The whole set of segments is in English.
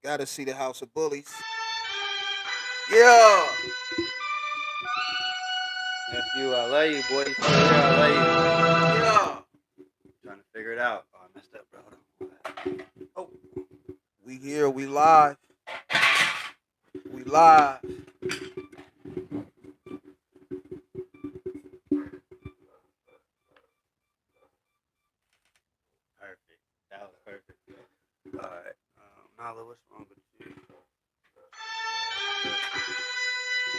Gotta see the House of Bullies. Yeah. Nephew, I love you, boy. You still here? I love Yeah. you. Trying to figure it out. Oh, I messed up, bro. Oh, we here. We live. We live. Perfect. That was perfect. All right. Nala, what's wrong with you?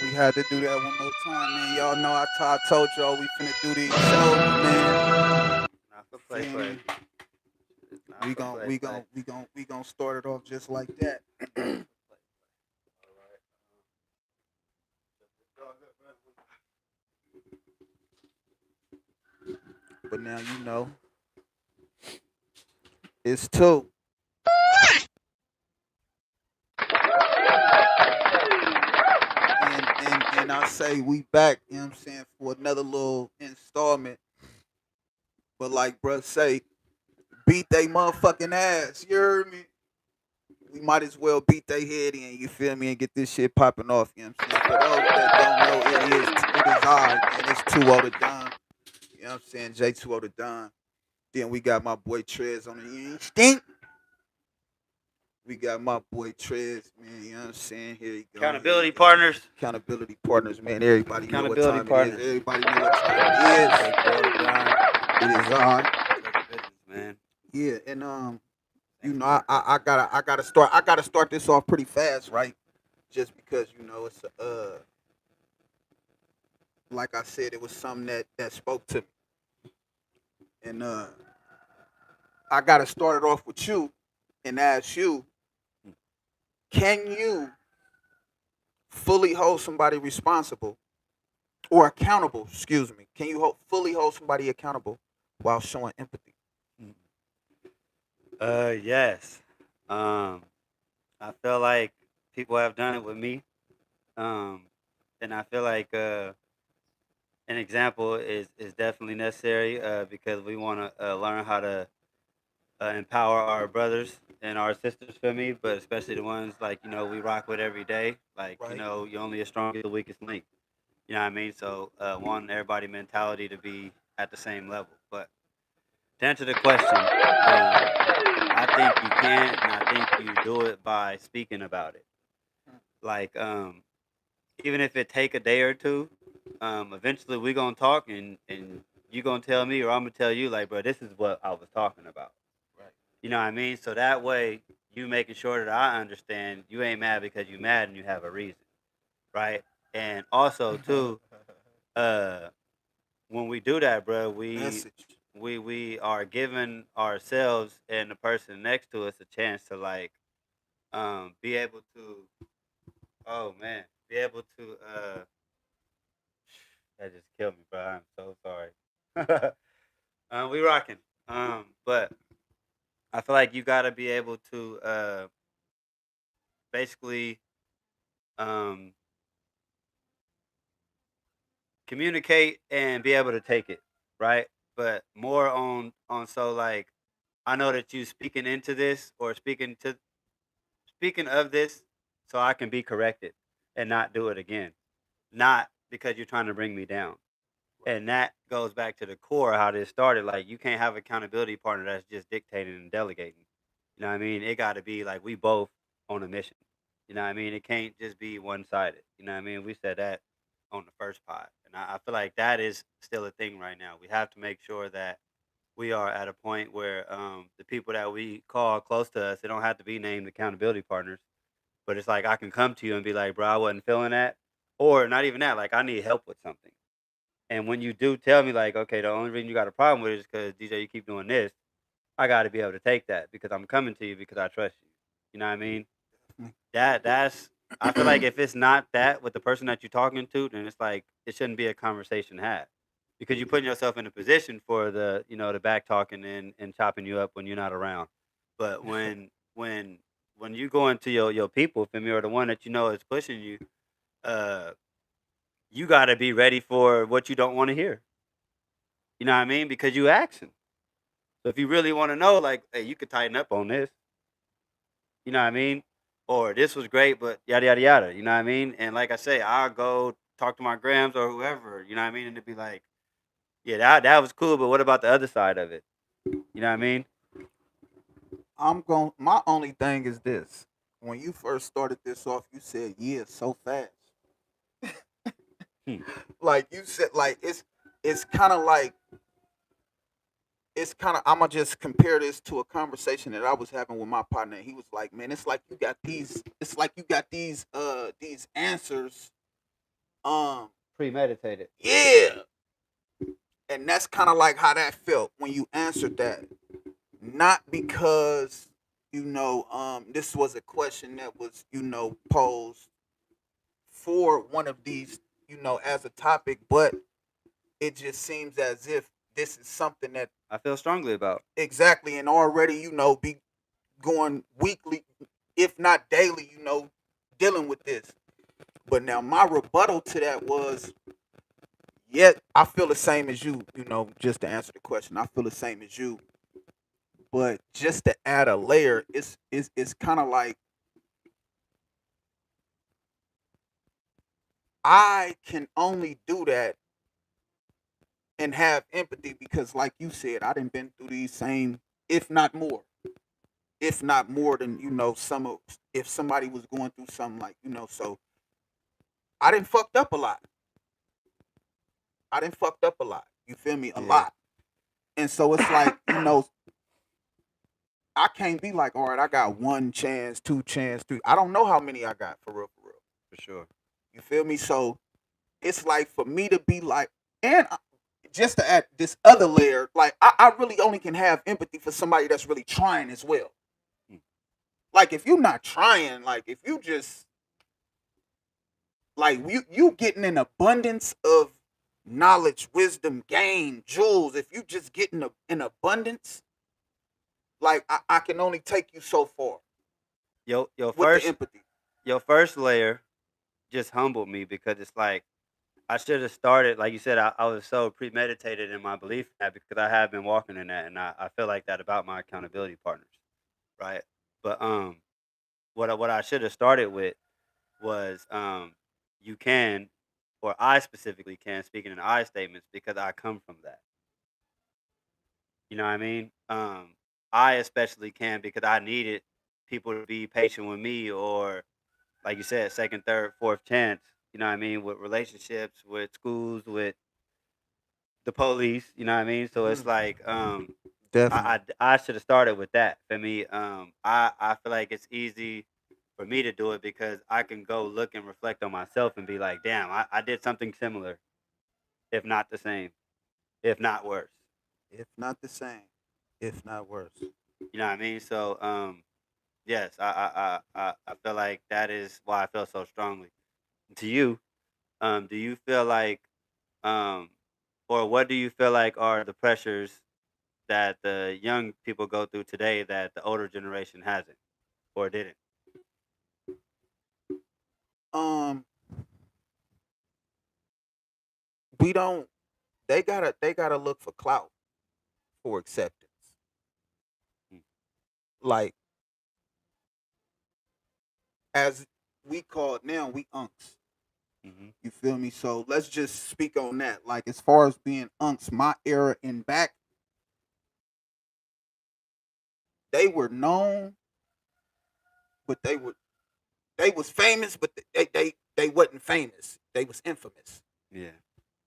We had to do that one more time, man. Y'all know I told y'all we finna do these shows, man. Not for play, Feel play. me? It's not We for gon' play, we play. gon' we gon' we gon' start it off just like that. All right. But now you know it's two. And I say we back, you know what I'm saying, for another little installment. But like bruh say, beat they motherfucking ass. You heard me? We might as well beat their head in, you feel me, and get this shit popping off, you know what I'm saying? For those that don't know, it is I, and it's 2-0 to Don. You know what I'm saying? J2O to Don. Then we got my boy Trez on the instinct. We got my boy Trez, man, you know what I'm saying? Here you go. Accountability partners. Accountability partners, man. Everybody know what Accountability time partners. it is. Everybody know what time it is. It is I. Man. Yeah, and you know, I gotta start this off pretty fast, right? Just because you know it's like I said, it was something that spoke to me, and I gotta start it off with you and ask you: can you fully hold somebody responsible or accountable? Excuse me. Can you fully hold somebody accountable while showing empathy? Yes. I feel like people have done it with me. Um, and I feel like an example is definitely necessary because we want to learn how to empower our brothers and our sisters for me, but especially the ones like we rock with every day. Like Right. you're only as strong as the weakest link. You know what I mean? So want everybody mentality to be at the same level. But to answer the question, I think you can, and I think you do it by speaking about it. Like even if it take a day or two, eventually we gonna talk and you gonna tell me or I'm gonna tell you like, bro, this is what I was talking about. Right. You know what I mean? So that way you making sure that I understand you ain't mad because you mad and you have a reason, right? And also too, uh, when we do that, bro, Message. we are giving ourselves and the person next to us a chance to like be able to oh man be able to that just killed me, bro. I'm so sorry. We rocking. But I feel like you gotta be able to basically um communicate and be able to take it, right? But more on so like I know that you speaking into this or speaking of this so I can be corrected and not do it again. Not because you're trying to bring me down. And that goes back to the core of how this started. Like you can't have accountability partner that's just dictating and delegating. You know what I mean? It got to be like we both on a mission. You know what I mean? It can't just be one sided. You know what I mean? We said that on the first pod, and I feel like that is still a thing right now. We have to make sure that we are at a point where the people that we call close to us, they don't have to be named accountability partners, but it's like I can come to you and be like, bro, I wasn't feeling that, or not even that. Like I need help with something. And when you do tell me like, okay, the only reason you got a problem with it is because DJ, you keep doing this. I got to be able to take that because I'm coming to you because I trust you. You know what I mean? That's. I feel like if it's not that with the person that you're talking to, then it's like it shouldn't be a conversation had because you're putting yourself in a position for the back talking and chopping you up when you're not around. But when you go into your people, for me, or the one that you know is pushing you, uh, you got to be ready for what you don't want to hear. You know what I mean? Because you asking. So if you really want to know, like, hey, you could tighten up on this. You know what I mean? or this was great, but yada yada yada. You know what I mean? And like I say, I'll go talk to my grams or whoever. You know what I mean? And it'd be like, yeah, that was cool, but what about the other side of it? You know what I mean? My only thing is this. When you first started this off, you said, yeah, so fast. Hmm. Like you said, like it's kind of like it's kind of I'm gonna just compare this to a conversation that I was having with my partner. He was like, "Man, it's like you got these answers. Um, Premeditated. yeah." And that's kind of like how that felt when you answered that. Not because this was a question that was posed for one of these as a topic, but it just seems as if this is something that I feel strongly about. exactly and already be going weekly, if not daily, dealing with this. But now my rebuttal to that was, yet I feel the same as you, just to answer the question. I feel the same as you. But just to add a layer, it's kind of like I can only do that and have empathy because, like you said, I done been through these same, if not more, than some of if somebody was going through something like so I didn't fucked up a lot. I didn't fucked up a lot. You feel me? A Yeah. lot. And so it's like I can't be like, all right, I got one chance, two chance, three. I don't know how many I got for real, for real. For sure. You feel me? So it's like for me to be like, and just to add this other layer, like I really only can have empathy for somebody that's really trying as well. Hmm. Like if you're not trying, like if you just like you getting an abundance of knowledge, wisdom, gain, jewels. If you just getting an abundance, like I can only take you so far Your your with the first empathy. your first layer just humbled me because it's like I should have started, like you said, I was so premeditated in my belief in that because I have been walking in that, and I feel like that about my accountability partners, right? But what I should have started with was you can, or I specifically can, speaking in I statements because I come from that. You know what I mean? I especially can because I needed people to be patient with me, or like you said, second, third, fourth chance. You know what I mean? With relationships, with schools, with the police. You know what I mean? So it's Mm, like definitely. I should have started with that. For me, I feel like it's easy for me to do it because I can go look and reflect on myself and be like, damn, I did something similar, if not the same, if not worse. If not the same, if not worse. You know what I mean? So yes, I feel like that is why I feel so strongly. To you, do you feel like um or what do you feel like are the pressures that the young people go through today that the older generation hasn't or didn't? Um, we don't. They gotta look for clout for acceptance. Like as we call it now, we unks. Mm-hmm. You feel me? So let's just speak on that. Like as far as being unks, my era and back, they were known, but they was famous, but they wasn't famous. They was infamous. Yeah.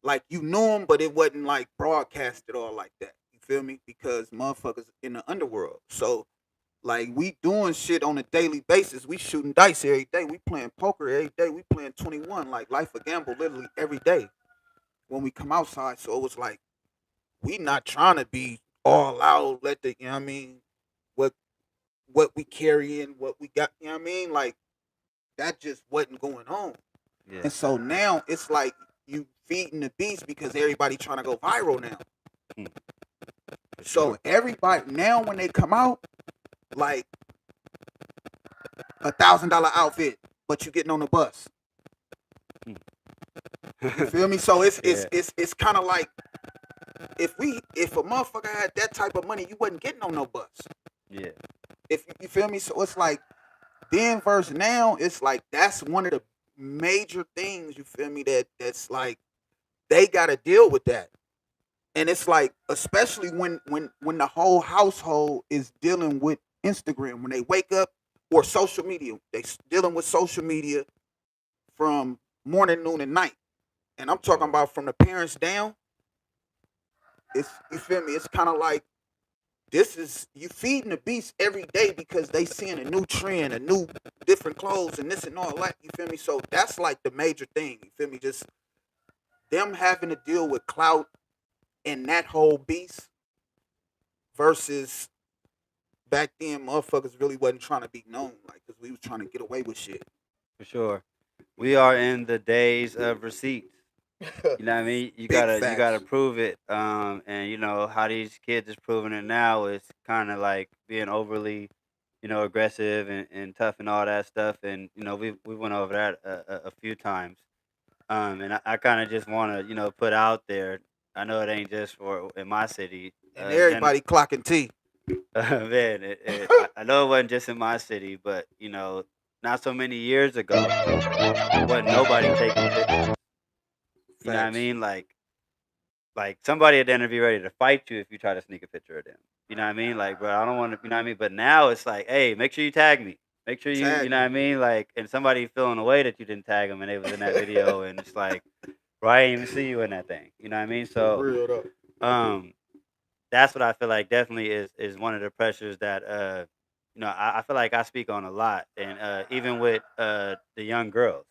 Like you knew them, but it wasn't like broadcasted or like that. You feel me? Because motherfuckers in the underworld. So like we doing shit on a daily basis. We shooting dice every day. We playing poker every day. We playing 21. Like life a gamble literally every day when we come outside. So it was like we not trying to be all out. Let the what what we carrying, what we got. You know what I mean? Like that just wasn't going on. Yeah. And so now it's like you feeding the beast because everybody trying to go viral now. Hmm. For So sure. everybody now when they come out, like $1,000 outfit, but you getting on the bus. Hmm. You feel me? So it's it's Yeah. it's it's kind of like if a motherfucker had that type of money, you wasn't getting on no bus. Yeah. If you feel me, so it's like then versus now, it's like that's one of the major things, you feel me, that's like they gotta deal with that. And it's like, especially when the whole household is dealing with Instagram, when they wake up, or social media, they dealing with social media from morning, noon, and night. And I'm talking Yeah, about from the parents down. It's, you feel me? It's kind of like, this is, you feeding the beast every day because they seeing a new trend, a new different clothes, and this and all that. You feel me? So that's like the major thing. You feel me? Just them having to deal with clout and that whole beast versus back then, motherfuckers really wasn't trying to be known, like, because we was trying to get away with shit. for sure. We are in the days of receipts. You know what I mean? You Big gotta facts. prove it. And you know how these kids is proving it now is kind of like being overly, aggressive and tough and all that stuff. And we went over that a few times. And I kind of just want to put out there. I know it ain't just for in my city. And everybody clocking T. Man, I know it wasn't just in my city, but not so many years ago, wasn't nobody taking pictures. You know what I Facts. mean? Like somebody at the end would be ready to fight you if you try to sneak a picture of them. You know what I mean? Like, bro, I don't want to. You know what I mean? But now it's like, hey, make sure you tag me. Make sure you Tag know what me. I mean? Like, and somebody feeling away that you didn't tag them and they was in that video, and it's like, bro, I didn't even see you in that thing. You know what I mean? For So, real though. um, that's what I feel like definitely is one of the pressures that I feel like I speak on a lot, and even with the young girls.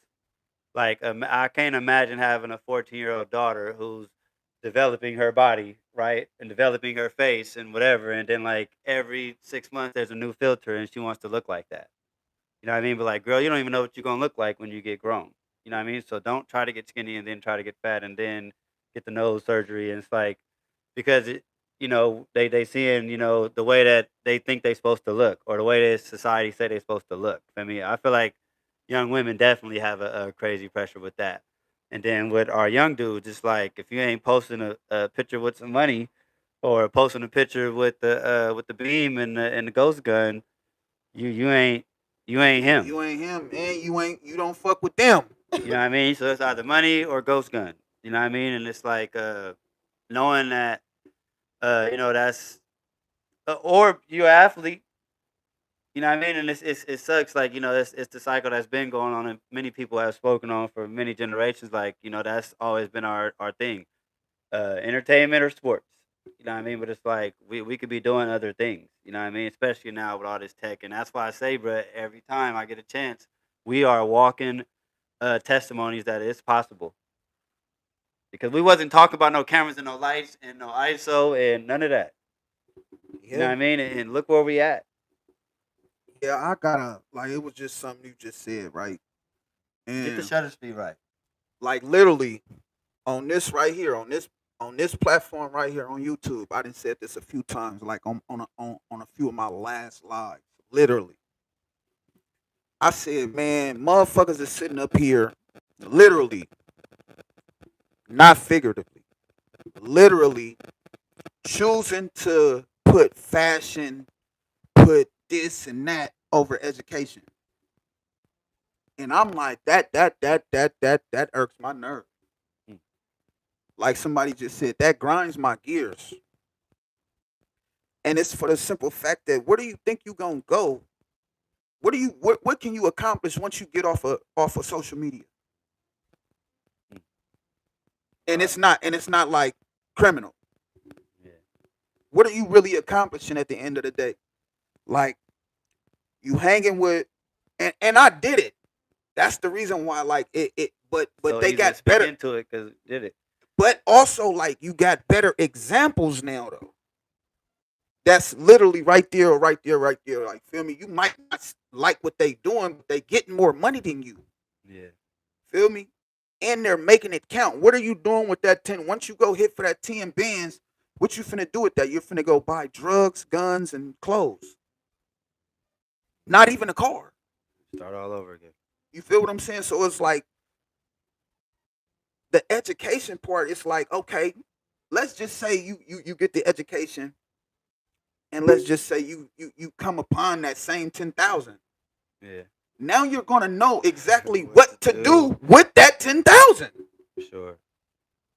Like, I can't imagine having a 14-year-old daughter who's developing her body, right, and developing her face and whatever, and then like every 6 months there's a new filter and she wants to look like that. You know what I mean? But like, girl, you don't even know what you're gonna look like when you get grown. You know what I mean? So don't try to get skinny and then try to get fat and then get the nose surgery. And it's like because they seeing the way that they think they're supposed to look or the way that society say they're supposed to look. I mean, I feel like young women definitely have a crazy pressure with that. And then with our young dudes, it's like if you ain't posting a picture with some money or posting a picture with the beam and the ghost gun, you ain't him. You ain't him, and you don't fuck with them. You know what I mean? So it's either money or ghost gun. You know what I mean? And it's like knowing that that's or you're an athlete. You know what I mean? And it sucks. Like it's the cycle that's been going on, and many people have spoken on for many generations. Like that's always been our thing, entertainment or sports. You know what I mean? But it's like we could be doing other things. You know what I mean? Especially now with all this tech, and that's why I say, bro, every time I get a chance, we are walking testimonies that it's possible. Because we wasn't talking about no cameras and no lights and no ISO and none of that. You know what Yeah. I mean? And look where we at. Yeah, I gotta, like, it was just something you just said, right? Get the And shutter speed right. like literally on this right here, on this platform right here on YouTube, I done said this a few times, like on a few of my last lives. Literally. I said, man, motherfuckers is sitting up here, literally, not figuratively, literally choosing to put fashion, put this and that over education. And I'm like, that irks my nerve. Mm. Like somebody just said, that grinds my gears. And it's for the simple fact that where do you think you gonna go? What can you accomplish once you get off of social media? Mm. And Right. it's not like criminal. Yeah. What are you really accomplishing at the end of the day? Like, you hanging with, and I did it. That's the reason why, like, it but So they easy to got speak better. into it because did it. But also, like, you got better examples now though. That's literally right there, right there, right there. Like, feel me? You might not like what they doing, but they getting more money than you. Yeah. Feel me? And they're making it count. What are you doing with that 10? Once you go hit for that 10 bands, what you finna do with that? You're finna go buy drugs, guns, and clothes. Not even a car. Start all over again. You feel what I'm saying? So it's like the education part. It's like, okay, let's just say you get the education, and let's just say you come upon that same 10,000. Yeah. Now you're gonna know exactly What to what to do. do with that 10,000. Sure.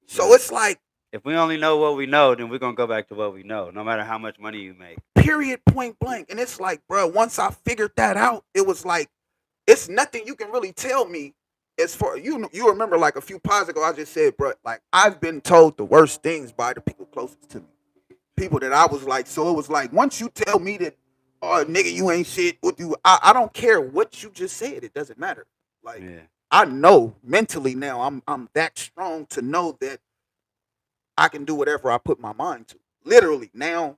So But it's like if we only know what we know, then we're gonna go back to what we know, no matter how much money you make. period, point blank. And it's like, bro, once I figured that out, it was like it's nothing you can really tell me. As far you remember, like a few pods ago, I just said, bro, like I've been told the worst things by the people closest to me, people that I was like. So it was like once you tell me that, oh nigga, you ain't shit. What you? I don't care what you just said. It doesn't matter. Like Yeah. I know mentally now, I'm that strong to know that I can do whatever I put my mind to. Literally now,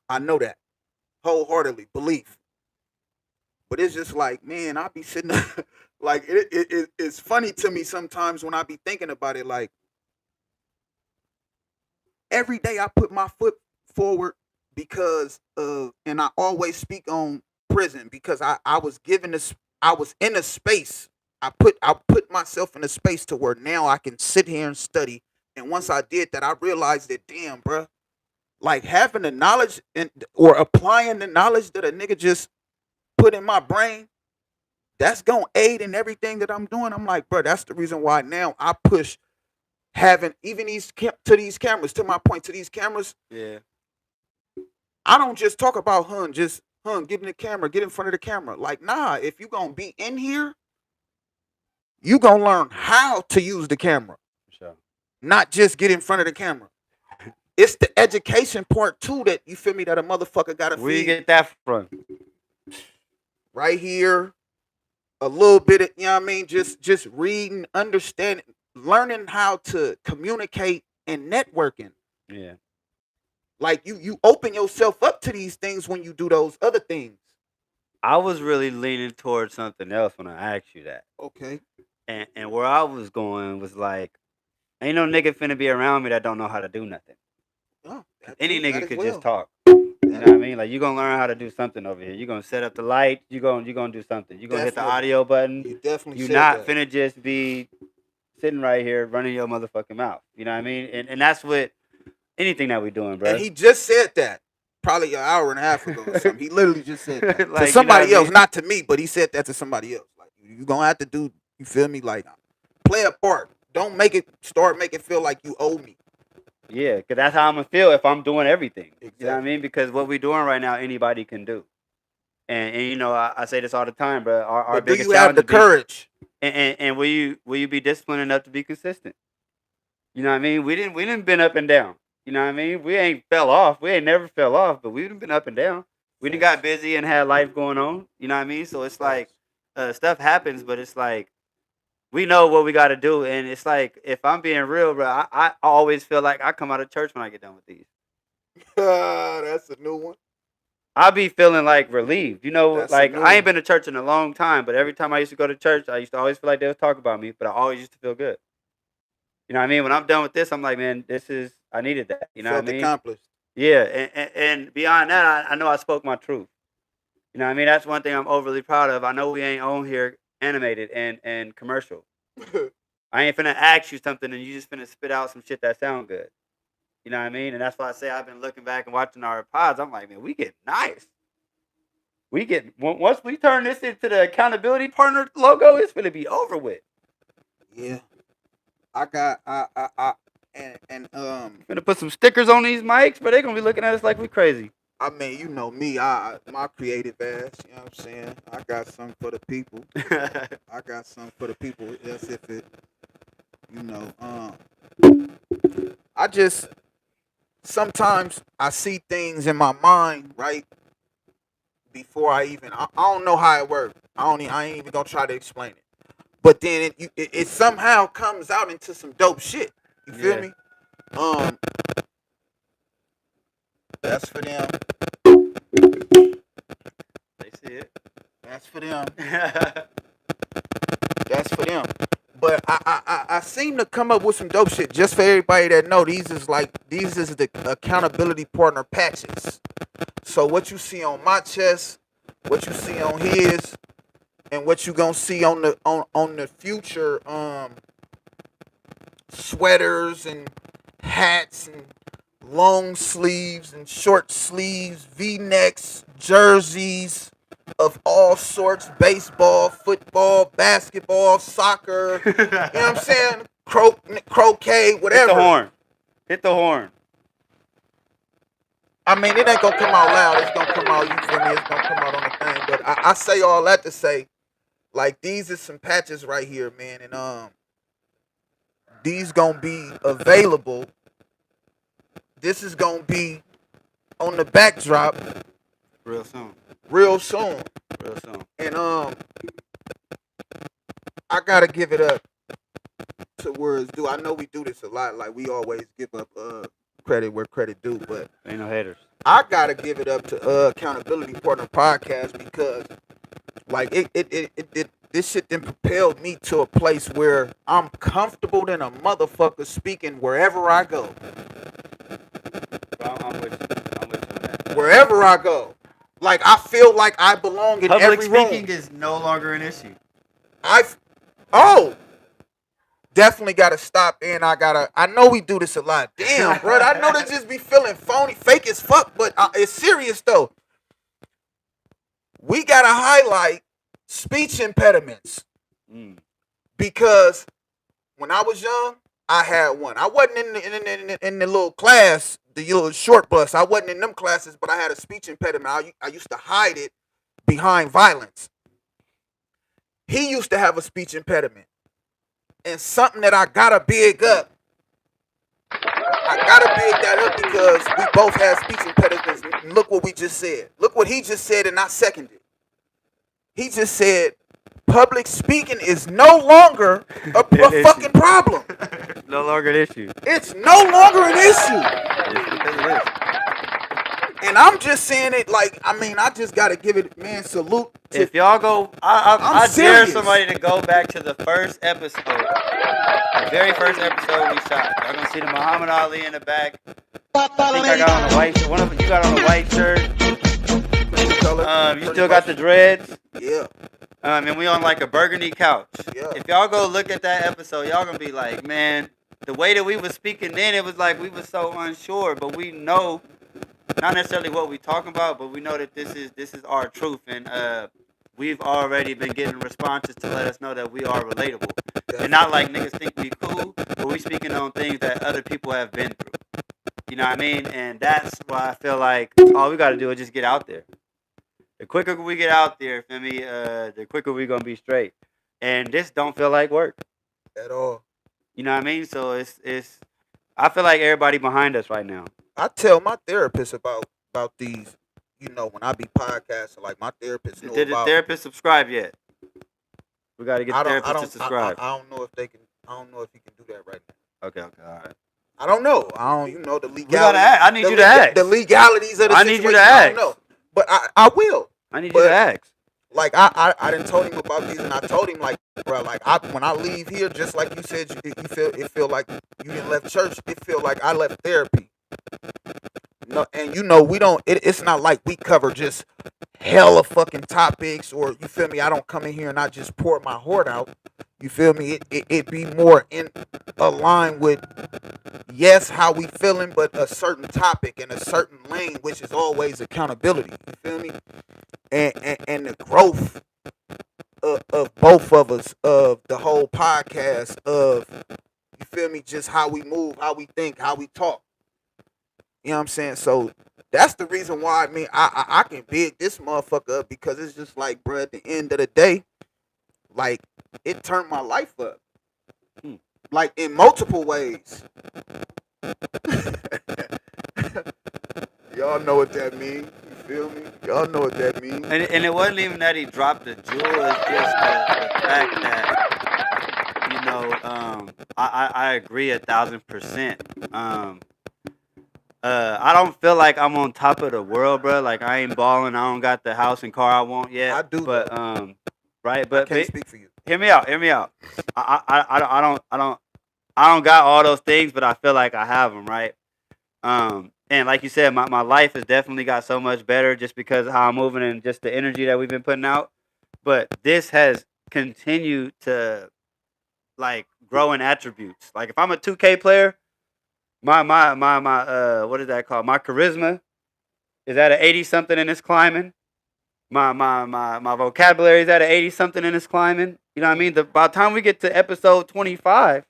I know that wholeheartedly, belief. But it's just like, man, I be sitting there, like it's funny to me sometimes when I be thinking about it. Like every day I put my foot forward because of, and I always speak on prison because I was given this, I was in a space. I put myself in a space to where now I can sit here and study. And once I did that, I realized that, damn, bro, like having the knowledge and or applying the knowledge that a nigga just put in my brain, that's gonna aid in everything that I'm doing. I'm like, bro, that's the reason why now I push having even to these cameras, to my point, to these cameras. Yeah. I don't just talk about just get in the camera, get in front of the camera. Like, nah, if you gonna be in here, you gonna learn how to use the camera, For sure. not just get in front of the camera. It's the education part too that you feel me that a motherfucker gotta Where you feed. get that from? Right here, a little bit of, you know what I mean, just reading, understanding, learning how to communicate and networking. Yeah. Like you open yourself up to these things when you do those other things. I was really leaning towards something else when I asked you that. Okay. And where I was going was like, ain't no nigga finna be around me that don't know how to do nothing. Oh, 'Cause that any too. That nigga as could just well. talk. You know That what I mean? Like you gonna learn how to do something over here. You gonna set up the light. You gonna do something. You gonna hit the definitely. audio button. You definitely You said not that. finna just be sitting right here running your motherfucking mouth. You know what I mean? And that's what anything that we doing, And bro. he just said that probably an hour and a half ago or something. He literally just said that to Like you know what I somebody else, mean? not to me, but he said that to somebody else. Like you gonna have to do. You feel me? Like play a part. Don't make it make it feel like you owe me. Yeah, because that's how I'm gonna feel if I'm doing everything. You know what I Exactly. mean? Because what we doing right now, anybody can do. And you know, I say this all the time, bro. Our But do biggest you have challenge the is be courage? and will you be disciplined enough to be consistent? You know what I mean? We didn't been up and down. You know what I mean? We ain't fell off. We ain't never fell off, but we done been up and down. We done got Facts. busy and had life going on. You know what I mean? So it's like Facts. stuff happens, but it's like we know what we got to do, and it's like if I'm being real, bro, I always feel like I come out of church when I get done with these. That's a new one. I be feeling like relieved. You know, That's a like new I ain't one. been to church in a long time, but every time I used to go to church, I used to always feel like they was talking about me, but I always used to feel good. You know what I mean? When I'm done with this, I'm like, man, this is I needed that. You You know what I felt mean? accomplished. Yeah, and beyond that, I know I spoke my truth. You know what I mean? That's one thing I'm overly proud of. I know we ain't on here animated and commercial. I ain't finna ask you something and you just finna spit out some shit that sound good. You know what I mean? And that's why I say I've been looking back and watching our pods. I'm like, man, we get nice. We get once we turn this into the accountability partner logo, it's gonna be over with. Yeah. I got I and Gonna put some stickers on these mics, but they're gonna be looking at us like we crazy. I mean, you know me, I my creative ass, you know what I'm saying? I got something for the people. I got something for the people. That's if it, you know, I just sometimes I see things in my mind, right? Before I don't know how it works. I ain't even gonna try to explain it. But then it somehow comes out into some dope shit. You feel Yeah, me? Um, that's for them. they see it. That's for them. That's for them. But I seem to come up with some dope shit just for everybody that know these is the accountability partner patches. So what you see on my chest, what you see on his, and what you gonna see on the future sweaters and hats and long sleeves and short sleeves, V necks, jerseys, of all sorts: baseball, football, basketball, soccer. You know what I'm saying? Croquet, Hit the whatever. horn. Hit the horn. I mean, it ain't gonna come out loud. It's gonna come out. You feel me? It's gonna come out on the thing. But I say all that to say, like, these is some patches right here, man, and these gonna be available. This is gonna be on the backdrop Real soon. real soon. Real soon. And I gotta give it up to where it's due. I know we do this a lot. Like, we always give up credit where credit due, but Ain't no haters. I gotta give it up to Accountability Partner Podcast, because like it this shit then propelled me to a place where I'm comfortable than a motherfucker speaking wherever I go. I'm with you. I'm with you on that. Wherever I go. Like, I feel like I belong in Public every speaking room. is no longer an issue. Definitely gotta stop, and I know we do this a lot. Damn, bro, I know they just be feeling phony, fake as fuck, but it's serious though. We gotta highlight speech impediments, because when I was young, I had one. I wasn't in the little class, the little short bus. I wasn't in them classes, but I had a speech impediment. I used to hide it behind violence. He used to have a speech impediment. And something that I gotta big up. I gotta big that up, because we both had speech impediments. And look what we just said. Look what he just said, and I seconded. He just said, public speaking is no longer a fucking problem. No longer an issue. It's no longer an issue. Just because it is. And I'm just saying it like, I mean, I just gotta give it, man, salute. If y'all go, I dare serious. somebody to go back to the first episode, the very first episode we shot. Y'all gonna see the Muhammad Ali in the back. I think I got on a white shirt. One of you got on a white shirt. You still got the dreads. Yeah. And we on like a burgundy couch. Yeah. If y'all go look at that episode, y'all gonna be like, man, the way that we was speaking then, it was like we was so unsure, but we know. Not necessarily what we talking about, but we know that this is our truth, and we've already been getting responses to let us know that we are relatable, and not like niggas think we cool, but we speaking on things that other people have been through. You know what I mean? And that's why I feel like all we got to do is just get out there. The quicker we get out there, feel me, the quicker we gonna be straight. And this don't feel like work At all. You know what I mean? So it's. I feel like everybody behind us right now. I tell my therapist about these, when I be podcasting, like, my therapist know Did the about. therapist subscribe yet? We got to get the therapist to subscribe. I don't know if they can. I don't know if he can do that right now. Okay, all right. I don't know. The legalities. We gotta ask. I need you to ask. The legalities of the I situation. need you to ask. I don't know, but I will. I need you to ask. Like, I didn't told him about these, and I told him, like, bro, like, when I leave here, just like you said, it feel like you didn't left church. It feel like I left therapy. No, and we don't. It's not like we cover just hella fucking topics, or you feel me. I don't come in here and I just pour my heart out. You feel me? It be more in align with, yes, how we feeling, but a certain topic and a certain lane, which is always accountability. You feel me? And the growth of both of us, of the whole podcast, of, you feel me, just how we move, how we think, how we talk. You know what I'm saying? So that's the reason why, I can big this motherfucker up, because it's just like, bro, at the end of the day, like, it turned my life up. Like, in multiple ways. Y'all know what that means. You feel me? Y'all know what that means. And it wasn't even that he dropped the jewel. It's just the fact that, I agree 1,000%. I don't feel like I'm on top of the world, bro. Like, I ain't balling. I don't got the house and car I want yet. I do, but right. But I can't speak for you. Hear me out. I don't got all those things, but I feel like I have them, right? And like you said, my life has definitely got so much better just because of how I'm moving and just the energy that we've been putting out. But this has continued to, like, grow in attributes. Like, if I'm a 2K player, my what is that called? My charisma is at an 80 something and it's climbing. my vocabulary is at an 80 something and it's climbing. You know what I mean? By the time we get to episode 25,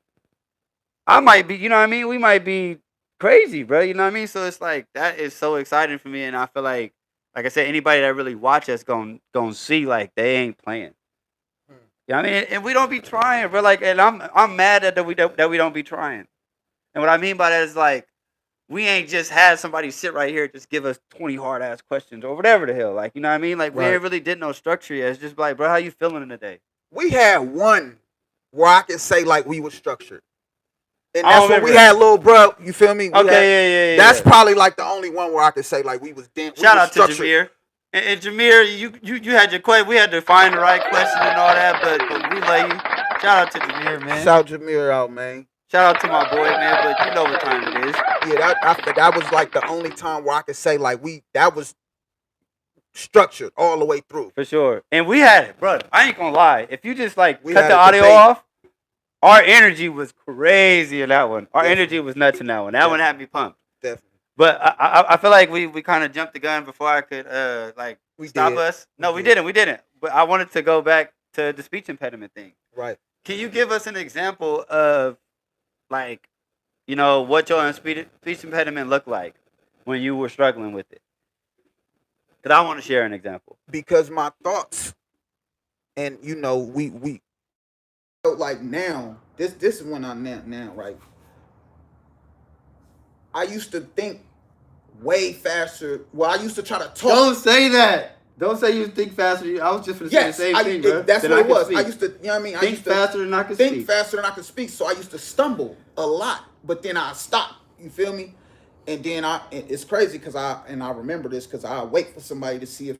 I might be, you know what I mean? We might be crazy, bro. You know what I mean? So it's like that is so exciting for me, and I feel like I said, anybody that really watch us gonna see like they ain't playing. You know what I mean? And we don't be trying, bro. Like, and I'm mad that we don't be trying. And what I mean by that is like we ain't just had somebody sit right here just give us 20 hard ass questions or whatever the hell. Like, you know what I mean? Like we Right. ain't really did no structure yet. It's just like, bro, how you feeling in the day? We had one where I could say like we were structured. And I that's don't when we remember. had little bro. You feel me? We Okay, had, yeah. that's probably like the only one where I could say like we was Shout out to structured. Jameer. And Jameer, you had your question. We had to find the right question and all that, but we love you. Shout out to Jameer, man. Shout Jameer out, man. Shout out to my boy, man. But you know what time it is. Yeah, that was like the only time where I could say like that was structured all the way through. For sure. And we had it, bro. I ain't gonna lie. If you just like We cut had the a audio debate. off, our energy was crazy in that one. Our Definitely. energy was nuts in that one. That one had me pumped. Definitely. But I feel like we kind of jumped the gun before I could stop us. No, we didn't. We didn't. But I wanted to go back to the speech impediment thing. Right. Can you give us an example of like, you know, what your speech impediment looked like when you were struggling with it? Because I want to share an example. Because my thoughts, and you know, we like now. This is when I'm now right. I used to think way faster. Well, I used to try to talk. Don't say that. Don't say you think faster. I was just going to say the same thing, bro. That's what it was. I used to, you know what I mean? Think faster than I could think speak. faster than I could speak. So I used to stumble a lot, but then I stop. You feel me? And then it's crazy because I remember this because I wait for somebody to see if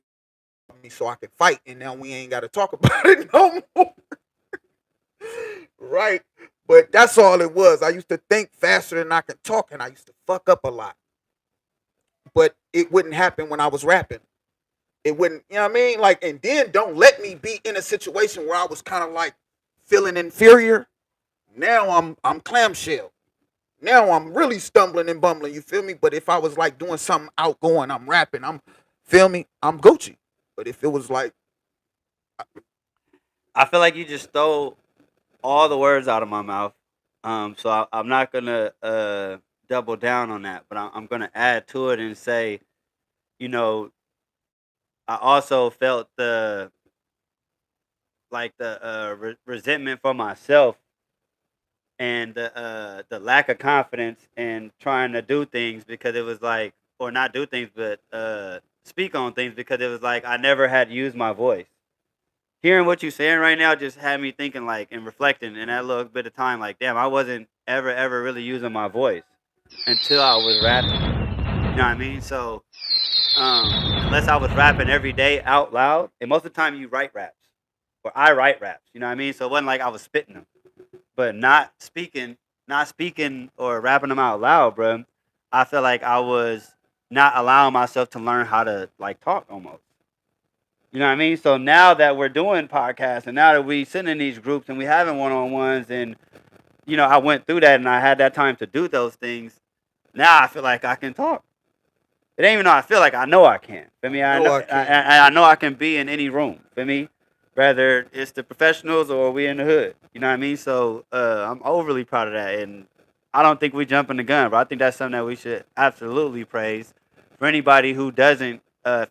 so I can fight, and now we ain't got to talk about it no more. Right? But that's all it was. I used to think faster than I could talk, and I used to fuck up a lot. But it wouldn't happen when I was rapping. It wouldn't, you know what I mean? Like, and then don't let me be in a situation where I was kind of like feeling inferior. Now I'm clamshell. Now I'm really stumbling and bumbling, you feel me? But if I was like doing something outgoing, I'm rapping, feel me? I'm Gucci. But if it was like, I feel like you just stole all the words out of my mouth. So I'm not gonna double down on that, but I'm gonna add to it and say, you know, I also felt the resentment for myself and the lack of confidence in trying to do things because it was like, or not do things, but speak on things because it was like I never had used my voice. Hearing what you're saying right now just had me thinking like and reflecting in that little bit of time, like, damn, I wasn't ever really using my voice until I was rapping. You know what I mean? So unless I was rapping every day out loud, and most of the time you write raps, or I write raps. You know what I mean? So it wasn't like I was spitting them, but not speaking or rapping them out loud, bro. I feel like I was not allowing myself to learn how to like talk almost. You know what I mean? So now that we're doing podcasts and now that we sitting in these groups and we having one-on-ones and, you know, I went through that and I had that time to do those things. Now I feel like I can talk. It ain't even though I feel like I know I can. Feel me? I know I can be in any room. Feel me? Whether it's the professionals or we in the hood. You know what I mean? So I'm overly proud of that. And I don't think we jumping the gun, but I think that's something that we should absolutely praise. For anybody who doesn't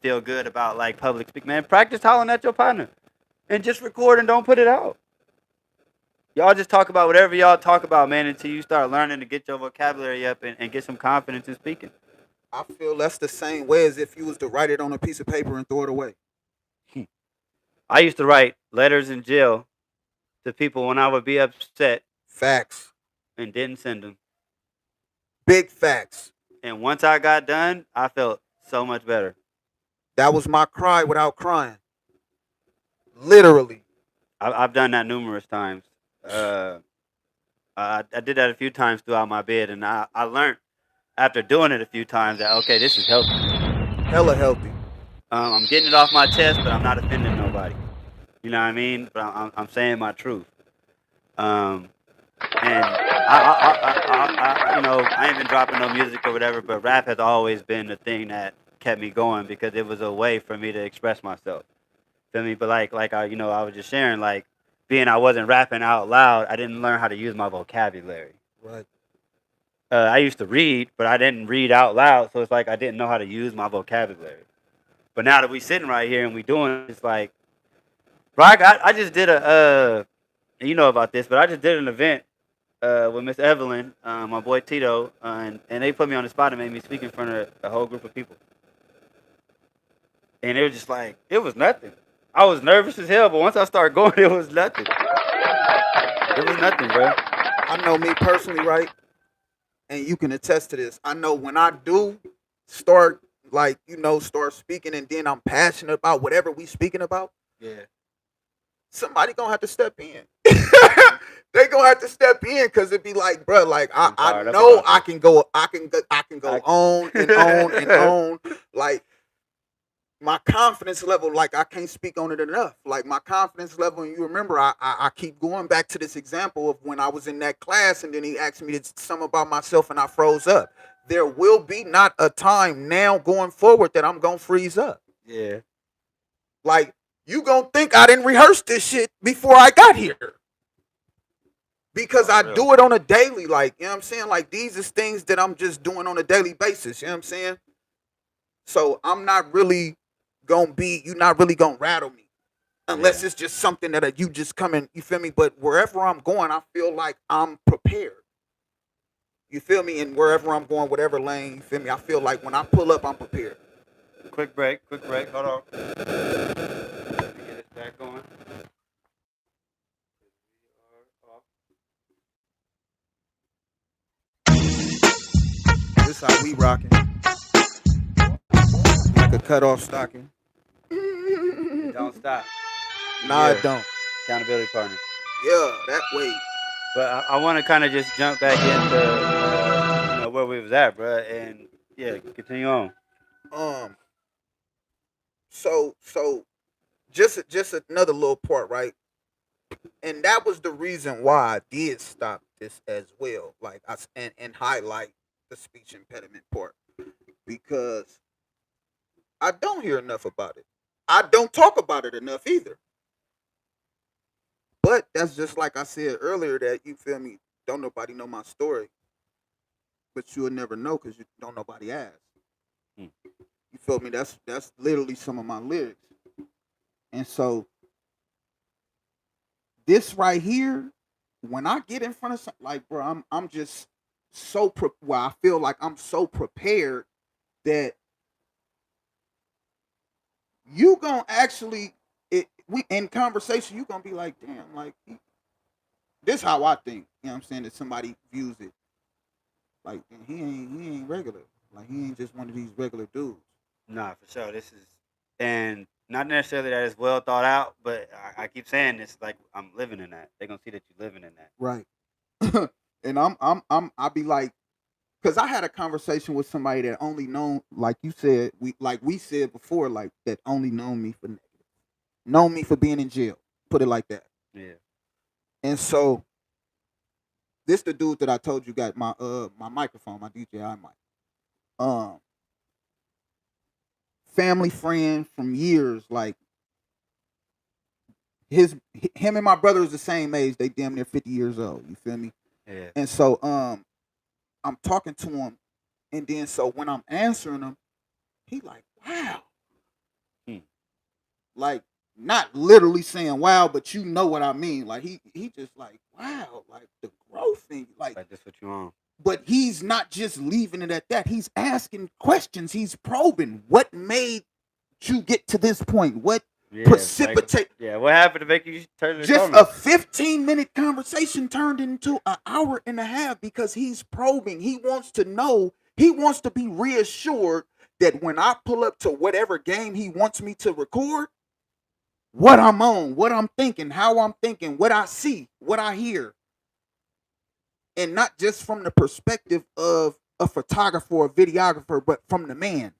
feel good about like public speaking, man, practice hollering at your partner and just record and don't put it out. Y'all just talk about whatever y'all talk about, man, until you start learning to get your vocabulary up and get some confidence in speaking. I feel that's the same way as if you was to write it on a piece of paper and throw it away. I used to write letters in jail to people when I would be upset. Facts. And didn't send them. Big facts. And once I got done, I felt so much better. That was my cry without crying. Literally. I've done that numerous times. I did that a few times throughout my bid, and I learned after doing it a few times that, okay, this is healthy. Hella healthy. I'm getting it off my chest, but I'm not offending nobody. You know what I mean? But I'm saying my truth. And I, you know, I ain't been dropping no music or whatever, but rap has always been the thing that kept me going because it was a way for me to express myself. Feel me? But like I I was just sharing being I wasn't rapping out loud, I didn't learn how to use my vocabulary. Right. I used to read, but I didn't read out loud, so it's like I didn't know how to use my vocabulary. But now that we sitting right here and we doing it, it's like, bro, I just did and you know about this, but I just did an event with Miss Evelyn, my boy Tito, and they put me on the spot and made me speak in front of a whole group of people. And it was just like, it was nothing. I was nervous as hell, but once I started going, it was nothing. It was nothing, bro. I know me personally, right? And you can attest to this. I know when I do start, start speaking, and then I'm passionate about whatever we speaking about, Yeah. somebody gonna have to step in. They gonna have to step in because it'd be like, bro, like I know I can go on and on and on. Like my confidence level, like I can't speak on it enough. Like my confidence level, and you remember, I keep going back to this example of when I was in that class, and then he asked me to some about myself, and I froze up. There will be not a time now going forward that I'm gonna freeze up. Yeah. Like you gonna think I didn't rehearse this shit before I got here. Because I do it on a daily, like, you know what I'm saying? Like these is things that I'm just doing on a daily basis, you know what I'm saying? So I'm not really you're not really gonna rattle me. Unless it's just something that you just come in, you feel me? But wherever I'm going, I feel like I'm prepared. You feel me? And wherever I'm going, whatever lane, you feel me? I feel like when I pull up, I'm prepared. Quick break. Hold on. Let me get this back going. This how we rocking. Like a cutoff stocking. Don't stop. Nah, it don't. Accountability partner. Yeah, that way. But I want to kind of just jump back into where we was at, bro, and continue on. Um. So just another little part, right? And that was the reason why I did stop this as well. Like and highlight the speech impediment part because I don't hear enough about it. I don't talk about it enough either. But that's just like I said earlier that you feel me. Don't nobody know my story, but you'll never know because you don't nobody ask. Hmm. You feel me? That's literally some of my lyrics, and so this right here, when I get in front of something, like bro, I'm just so I feel like I'm so prepared that you gonna actually we in conversation you gonna be like, damn, like this how I think. You know what I'm saying? That somebody views it like he ain't regular. Like he ain't just one of these regular dudes. Nah, for sure. This is, and not necessarily that it's well thought out, but I keep saying this like I'm living in that. They're gonna see that you're living in that. Right. And I'll be like, because I had a conversation with somebody that only known, like you said, we said before, like that only known me for being in jail. Put it like that. Yeah. And so this the dude that I told you got my microphone, my DJI mic. Family friend from years, like him and my brother is the same age. They damn near 50 years old. You feel me? Yeah. And so I'm talking to him, and then so when I'm answering him, he like, wow. Like not literally saying wow, but you know what I mean. Like he just like, wow, like the growth thing, like that's what you want. But he's not just leaving it at that. He's asking questions. He's probing. What made you get to this point? What precipitate? What happened to make you turn? Just a 15-minute conversation turned into an hour and a half because he's probing. He wants to know. He wants to be reassured that when I pull up to whatever game he wants me to record, what I'm on, what I'm thinking, how I'm thinking, what I see, what I hear. And not just from the perspective of a photographer or a videographer, but from the man.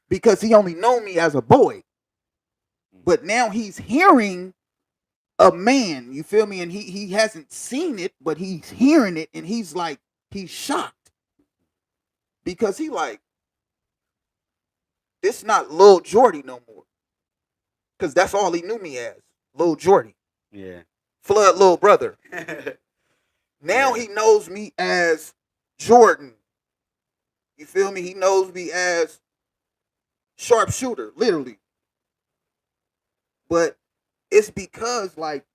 Because he only known me as a boy. But now he's hearing a man, you feel me? And he hasn't seen it, but he's hearing it, and he's like, he's shocked. Because he like, This not Lil Jordy no more. Cause that's all he knew me as. Lil Jordy. Yeah. Flood little brother. Now Yeah. he knows me as Jordan. You feel me? He knows me as sharpshooter, literally. But it's because like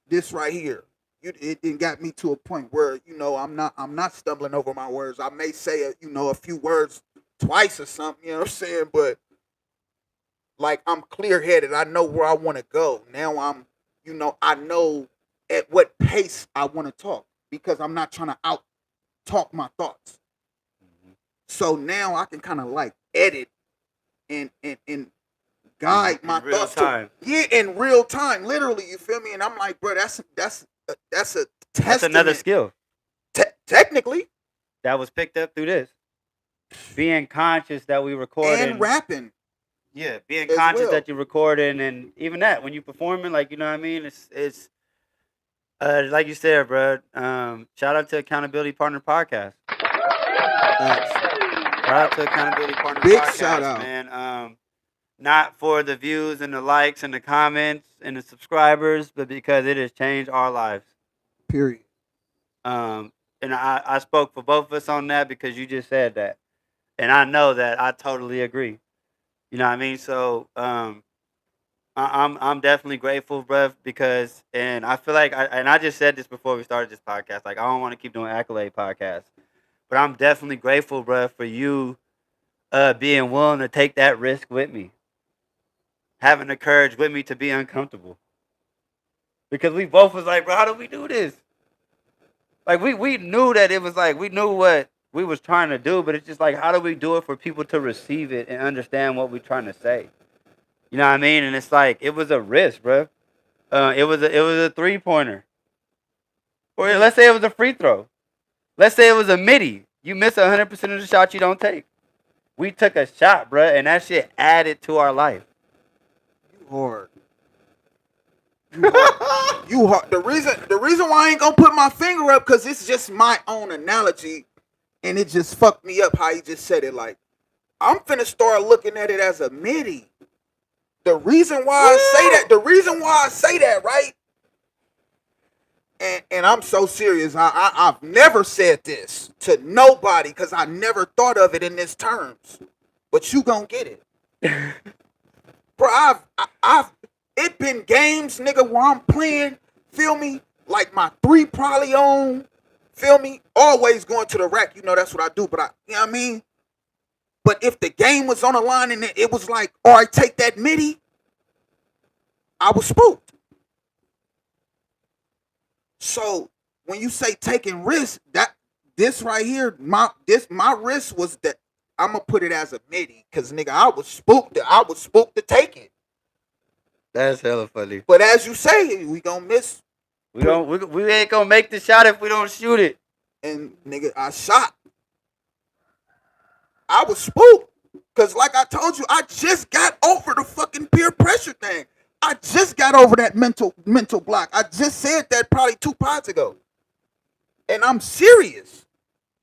this right here. It got me to a point where I'm not stumbling over my words. I may say a few words twice or something. You know what I'm saying? But like I'm clear headed. I know where I want to go. Now I know at what pace I want to talk because I'm not trying to out talk my thoughts. Mhm. So now I can kind of like edit and In, guide my in real thoughts to time. in real time, literally. You feel me? And I'm like, bro, that's a That's another testament. skill Technically, that was picked up through this. Being conscious that we and recording. rapping Yeah, being as conscious well. that you're recording, and even that when you performing, like you know what I mean. It's like you said, bro. Shout out to Accountability Partner Podcast. Shout out to Accountability Partner Big shout Podcast, out. man. Not for the views and the likes and the comments and the subscribers, but because it has changed our lives. Period. Um, and I spoke for both of us on that because you just said that, and I know that I totally agree. You know what I mean? So I'm definitely grateful, bruh, because and I feel like I just said this before we started this podcast. Like I don't want to keep doing accolade podcasts, but I'm definitely grateful, bruh, for you being willing to take that risk with me, having the courage with me to be uncomfortable. Because we both was like, bro, how do we do this? Like we knew that it was like we knew what we was trying to do, but it's just like how do we do it for people to receive it and understand what we're trying to say? You know what I mean? And it's like it was a risk, bro. It was a 3-pointer. Or let's say it was a free throw. Let's say it was a midi. You miss 100% of the shots you don't take. We took a shot, bro, and that shit added to our life. You hard. You hard. You hard. The reason why I ain't gonna put my finger up because it's just my own analogy, and it just fucked me up how he just said it. Like I'm finna start looking at it as a midi. The reason why I say that, right? And I'm so serious. I've never said this to nobody because I never thought of it in this terms. But you gonna get it, bro. I've it been games, nigga, where I'm playing. Feel me? Like my 3 probably on. Feel me? Always going to the rack. You know that's what I do. But you know what I mean. But if the game was on the line and it was like, all right, take that midi, I was spooked. So when you say taking risks, that this right here, my risk was that I'm gonna put it as a midi, cause nigga, I was spooked. I was spooked to take it. That's hella funny. But as you say, we gonna miss. We ain't gonna make the shot if we don't shoot it. And nigga, I shot. I was spooked. Cause like I told you, I just got over the fucking peer pressure thing. I just got over that mental block. I just said that probably 2 pods ago. And I'm serious.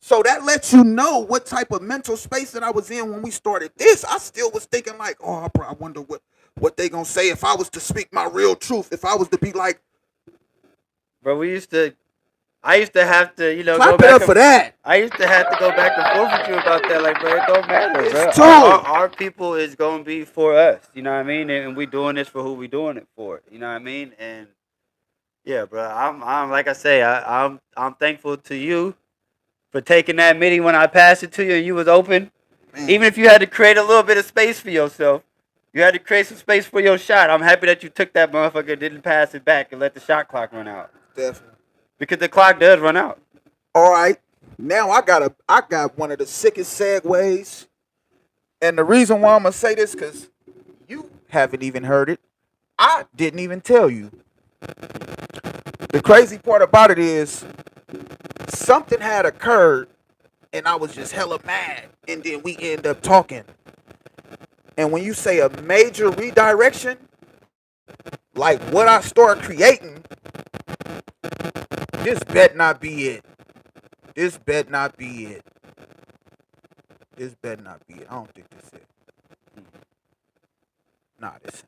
So that lets you know what type of mental space that I was in when we started this. I still was thinking like, oh, I wonder what they gonna say if I was to speak my real truth. If I was to be like, Bro, I used to have to, clap go it back up for that. I used to have to go back and forth with you about that. Like, bro, it don't matter, bro. It's Our people is gonna be for us. You know what I mean? And we doing this for who we doing it for. You know what I mean? And yeah, bro. I'm like I say, I'm thankful to you for taking that midi when I passed it to you and you was open. Man, Even if you had to create a little bit of space for yourself, you had to create some space for your shot. I'm happy that you took that motherfucker, didn't pass it back, and let the shot clock run out. definitely. Because the clock does run out. All right. Now I got one of the sickest segues. And the reason why I'm gonna say this, cause you haven't even heard it. I didn't even tell you. The crazy part about it is something had occurred and I was just hella mad. And then we end up talking. And when you say a major redirection, like what I start creating, this bet not be it. This bet not be it. This bet not be it. I don't think this is it. Nah, this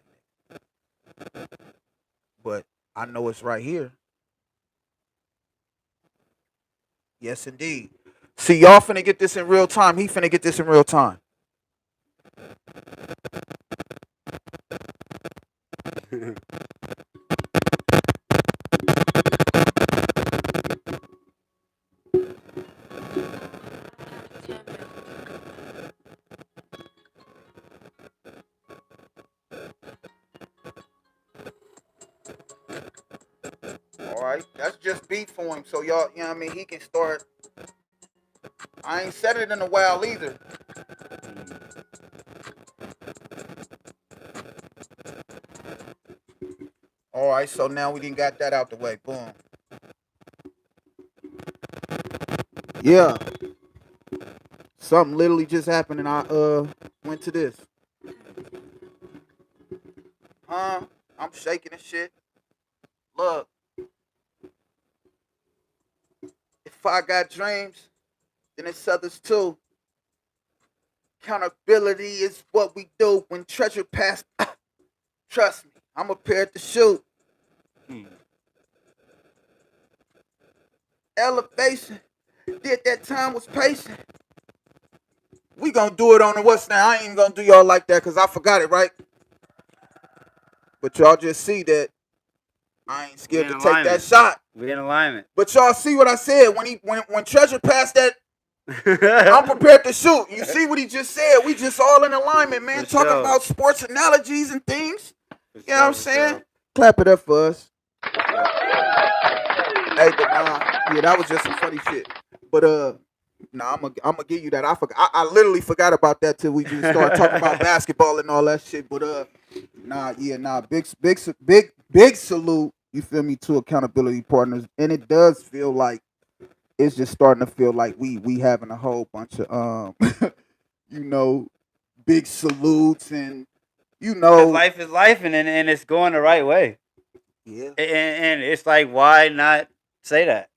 ain't it. But I know it's right here. Yes, indeed. See, y'all finna get this in real time. He finna get this in real time. All right, that's just beat for him. So y'all, you know what I mean? He can start. I ain't said it in a while either. All right, so now we didn't got that out the way. Boom. Yeah, something literally just happened, and I went to this. I'm shaking and shit. Look, if I got dreams, then it's others too. Accountability is what we do when treasure pass. Trust me, I'm prepared to shoot. Elevation. Did that time was patient. We gonna do it on the what's now. I ain't even gonna do y'all like that because I forgot it, right? But y'all just see that I ain't scared to take that shot. We in alignment. But y'all see what I said when Treasure passed that. I'm prepared to shoot. You see what he just said? We just all in alignment, man. For Talking sure. about sports analogies and things. For You know what I'm saying? Clap it up for us. Hey, but yeah, that was just some funny shit. But I'm gonna give you that. I literally forgot about that till we just started talking about basketball and all that shit. But big salute. You feel me, to accountability partners, and it does feel like it's just starting to feel like we having a whole bunch of you know, big salutes and you know, life is life, and it's going the right way. Yeah. And it's like, why not say that?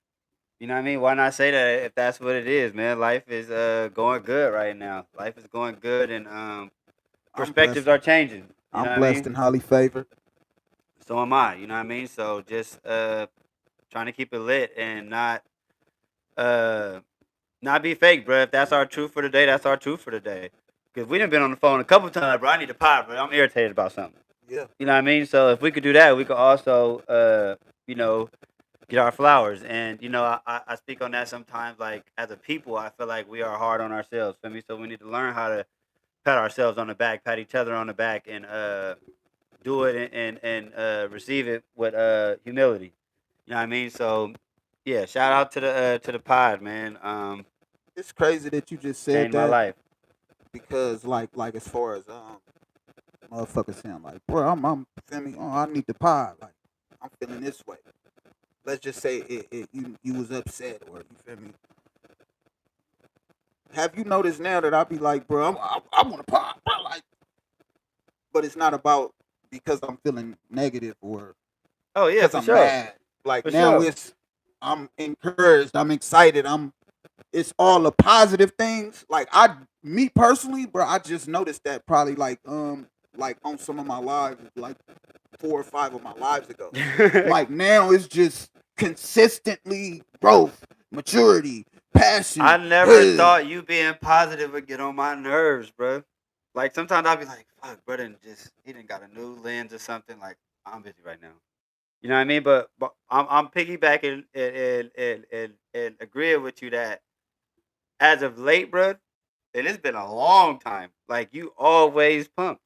You know what I mean? Why not say that if that's what it is, man? Life is going good right now. Life is going good, and perspectives are changing. You I'm know blessed and highly favored. So am I. You know what I mean? So just trying to keep it lit and not be fake, bro. If that's our truth for the day, that's our truth for the day. Because we done been on the phone a couple times, bro. I need to pop, bro. I'm irritated about something. Yeah. You know what I mean? So if we could do that, we could also, get our flowers. And, I speak on that sometimes. Like, as a people, I feel like we are hard on ourselves. Feel me? So we need to learn how to pat ourselves on the back, pat each other on the back, and do it and receive it with humility. You know what I mean? So, yeah, shout out to the pod, man. It's crazy that you just said Changed my that life. because like as far as motherfuckers saying like, bro, I'm feel me, I need the pod, like I'm feeling this way. Let's just say you was upset or you feel me. Have you noticed now that I be like, bro, I want a pod, bro, like, but it's not about because I'm feeling negative or Oh yeah, because for I'm sure. mad. Like For now sure. it's I'm encouraged, I'm excited, it's all the positive things. Like me personally, bro, I just noticed that probably like on some of my lives, like 4 or 5 of my lives ago. Like now it's just consistently growth, maturity, passion. I never thought you being positive would get on my nerves, bro. Like sometimes I'll be like, "Fuck, brother, he didn't got a new lens or something." Like I'm busy right now. You know what I mean? But I'm piggybacking and agreeing with you that as of late, bro, and it's been a long time. Like you always pump.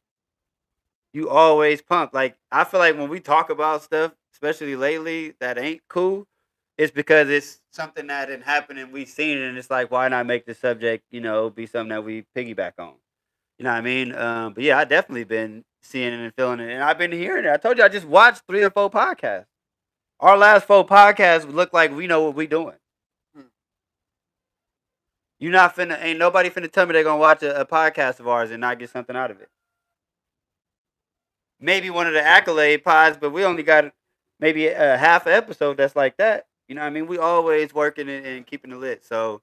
You always pump. Like I feel like when we talk about stuff, especially lately, that ain't cool, it's because it's something that didn't happen and we seen it, and it's like, why not make the subject, be something that we piggyback on? You know what I mean? But yeah, I definitely been seeing it and feeling it, and I've been hearing it. I told you I just watched 3 or 4 podcasts. Our last 4 podcasts look like we know what we doing. You not finna, ain't nobody finna tell me they're gonna watch a podcast of ours and not get something out of it. Maybe one of the accolade pods, but we only got maybe a half an episode that's like that. You know what I mean? We always working and keeping it lit. So,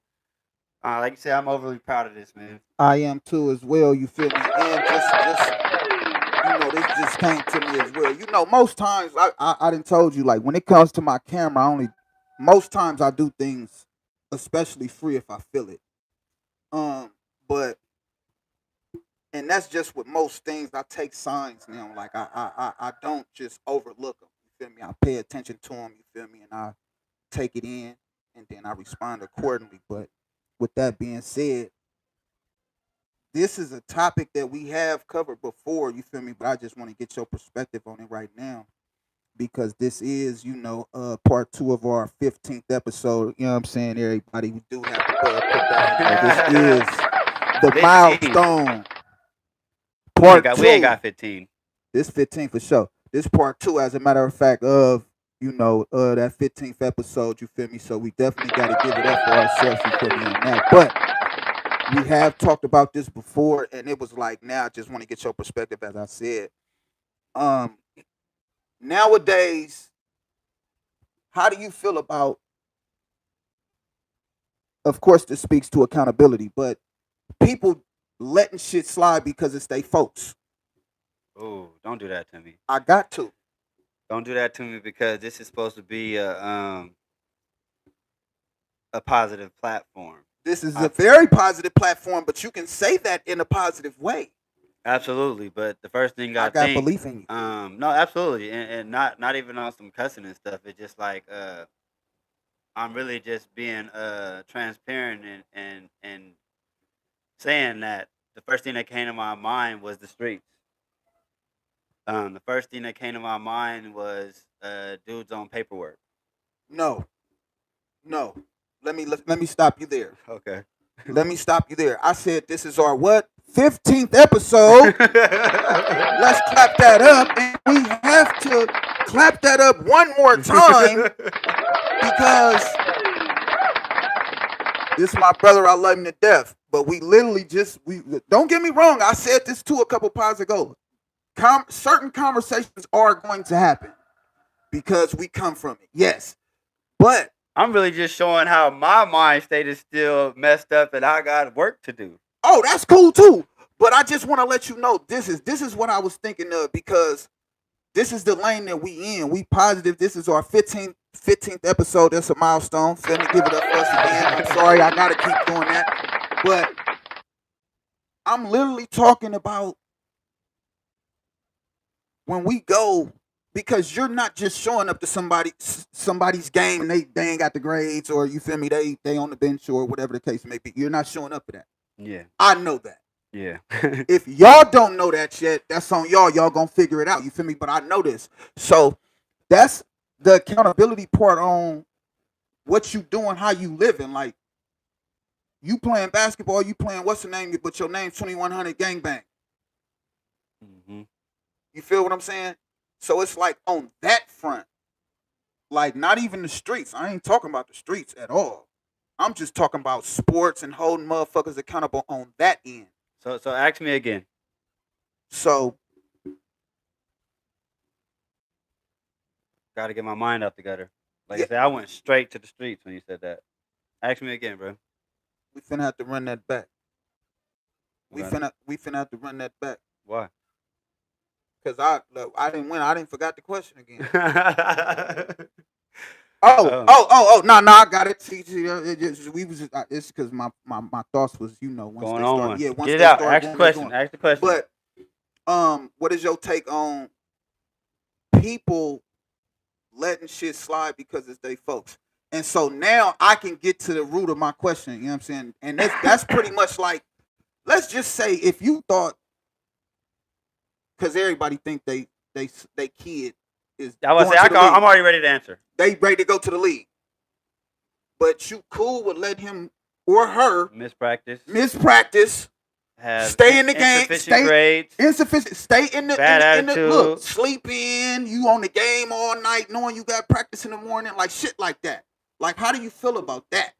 like you said, I'm overly proud of this, man. I am too as well. You feel me? And just this just came to me as well. Most times I done told you, like, when it comes to my camera, most times I do things especially free if I feel it. But and that's just with most things. I take signs now. Like I don't just overlook them. You feel me? I pay attention to them. You feel me? And I take it in, and then I respond accordingly. But with that being said, this is a topic that we have covered before. You feel me? But I just want to get your perspective on it right now because this is, part two of our 15th episode. You know what I'm saying, everybody? We do have to put that in there. This is the 15. milestone We ain't part got we ain't two. got 15. This 15 for sure. This part two, as a matter of fact, of that 15th episode. You feel me? So we definitely got to give it up for ourselves. You feel me on that? But we have talked about this before, and it was like, now I just want to get your perspective. As I said, um, nowadays, how do you feel about? Of course, this speaks to accountability, but people letting shit slide because it's they folks. Oh, don't do that to me. I got to. Don't do that to me because this is supposed to be a positive platform. This is I a very positive platform, but you can say that in a positive way. Absolutely, but the first thing I I got think, belief in you. no, absolutely, and not even on some cussing and stuff. It's just like I'm really just being transparent and saying that the first thing that came to my mind was the streets. The first thing that came to my mind was dudes on paperwork. No, no. Let me stop you there. Okay. Let me stop you there. I said this is our what? 15th episode. Let's clap that up. And we have to clap that up one more time because this is my brother. I love him to death. But we literally we don't get me wrong. I said this too a couple pods ago. Certain conversations are going to happen because we come from it. Yes. But I'm really just showing how my mind state is still messed up and I got work to do. oh, that's cool too. But I just want to let you know this is what I was thinking of because this is the lane that we in. We positive. This is our 15th episode. That's a milestone. Feel me? Give it up for us again. I'm sorry, I gotta keep doing that. But I'm literally talking about when we go because you're not just showing up to somebody's game and they ain't got the grades or you feel me they on the bench or whatever the case may be. You're not showing up for that. Yeah. I know that. Yeah. If y'all don't know that yet, that's on y'all. Y'all gonna figure it out. You feel me? But I know this. So that's the accountability part on what you doing, how you living. Like you playing basketball, you playing what's the name? But your name's 2100 Gangbang. Mm-hmm. You feel what I'm saying? So it's like on that front, like not even the streets. I ain't talking about the streets at all. I'm just talking about sports and holding motherfuckers accountable on that end. So ask me again. So Got to get my mind out the gutter. Like yeah, I said, I went straight to the streets when you said that. Ask me again, bro. we finna have to run that back. We We got finna have to run that back. Why? Cause I didn't win. I didn't forgot the question again. Oh, no, I got it. See, it's because my thoughts was, once Going they on start, one. yeah, once Get it they out. start Ask the going, they question. going. Ask the question. But what is your take on people letting shit slide because it's they folks? And so now I can get to the root of my question. You know what I'm saying? And that's pretty much like, let's just say if you thought, because everybody think they kid is I would say going to the league. I'm already ready to answer. They ready to go to the league. But you cool with letting him or her mispractice, Have stay in the game, insufficient grades, stay in the bad in the look, attitude. sleep in, you on the game all night, knowing you got practice in the morning, like shit like that. Like, how do you feel about that?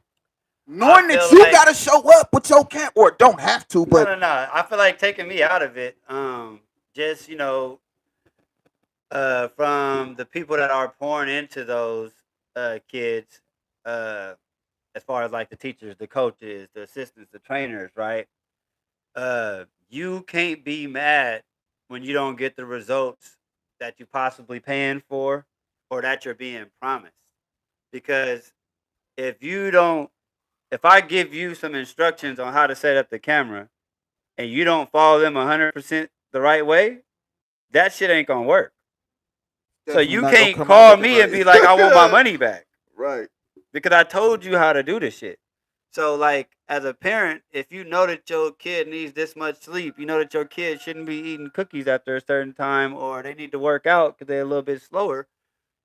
Knowing that feel you like gotta show up with your camp, or don't have to, but no. I feel like taking me out of it. Just from the people that are pouring into those kids, uh, as far as like the teachers, the coaches, the assistants, the trainers, right? You can't be mad when you don't get the results that you possibly paying for or that you're being promised. Because if you don't, if I give you some instructions on how to set up the camera and you don't follow them 100% the right way, that shit ain't gonna work. So Definitely you not gonna can't come out call looking me and right. be like, I want my money back Right. because I told you how to do this shit. So, like, as a parent, if you know that your kid needs this much sleep, you know that your kid shouldn't be eating cookies after a certain time, or they need to work out because they're a little bit slower,